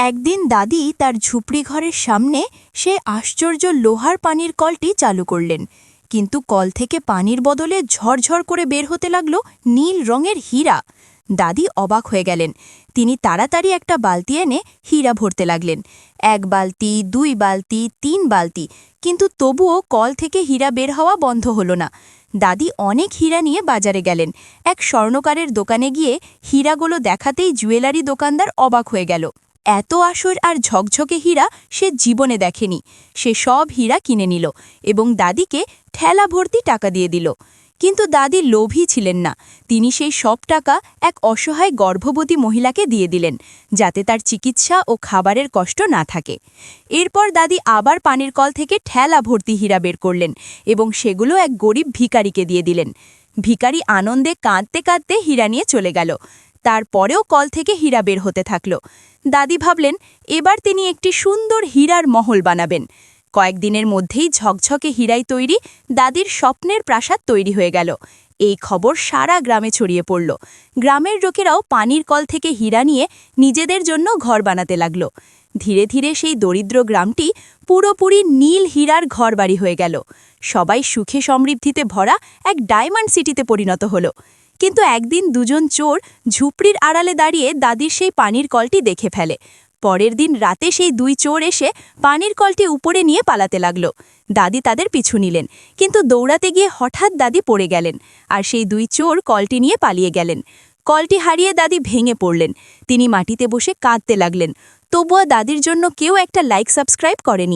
একদিন দাদি তার ঝুপড়ি ঘরের সামনে সে আশ্চর্য লোহার পানির কলটি চালু করলেন, কিন্তু কল থেকে পানির বদলে ঝরঝর করে বের হতে লাগল নীল রঙের হীরা। দাদি অবাক হয়ে গেলেন। তিনি তাড়াতাড়ি একটা বালতি এনে হীরা ভরতে লাগলেন। 1 বালতি, 2 বালতি, 3 বালতি, কিন্তু তবুও কল থেকে হীরা বের হওয়া বন্ধ হলো না। দাদি অনেক হীরা নিয়ে বাজারে গেলেন। এক স্বর্ণকারের দোকানে গিয়ে হীরাগুলো দেখাতেই জুয়েলারি দোকানদার অবাক হয়ে গেল। এত আসর আর ঝকঝকে হীরা সে জীবনে দেখেনি। সে সব হীরা কিনে নিল এবং দাদিকে ঠেলা ভর্তি টাকা দিয়ে দিল। কিন্তু দাদি লোভী ছিলেন না। তিনি সেই সব টাকা এক অসহায় গর্ভবতী মহিলাকে দিয়ে দিলেন, যাতে তার চিকিৎসা ও খাবারের কষ্ট না থাকে। এরপর দাদি আবার পানির কল থেকে ঠেলা ভর্তি হীরা বের করলেন এবং সেগুলো এক গরিব ভিখারিকে দিয়ে দিলেন। ভিখারি আনন্দে কাঁদতে কাঁদতে হীরা নিয়ে চলে গেল। তারপরেও কল থেকে হীরা বের হতে থাকল। দাদি ভাবলেন, এবার তিনি একটি সুন্দর হীরার মহল বানাবেন। কয়েকদিনের মধ্যেই ঝকঝকে হীরায় তৈরি দাদির স্বপ্নের প্রাসাদ তৈরি হয়ে গেল। এই খবর সারা গ্রামে ছড়িয়ে পড়ল। গ্রামের লোকেরাও পানির কল থেকে হীরা নিয়ে নিজেদের জন্য ঘর বানাতে লাগল। ধীরে ধীরে সেই দরিদ্র গ্রামটি পুরোপুরি নীল হীরার ঘরবাড়ি হয়ে গেল। সবাই সুখে সমৃদ্ধিতে ভরা এক ডায়মন্ড সিটিতে পরিণত হলো। কিন্তু একদিন দুজন চোর ঝুপড়ির আড়ালে দাঁড়িয়ে দাদির সেই পানির কলটি দেখে ফেলে। পরের দিন রাতে সেই 2 চোর এসে পানির কলটি উপরে নিয়ে পালাতে লাগল। দাদি তাদের পিছু নিলেন, কিন্তু দৌড়াতে গিয়ে হঠাৎ দাদি পড়ে গেলেন, আর সেই 2 চোর কলটি নিয়ে পালিয়ে গেলেন। কলটি হারিয়ে দাদি ভেঙে পড়লেন। তিনি মাটিতে বসে কাঁদতে লাগলেন। তবুও দাদির জন্য কেউ একটা লাইক সাবস্ক্রাইব করেনি।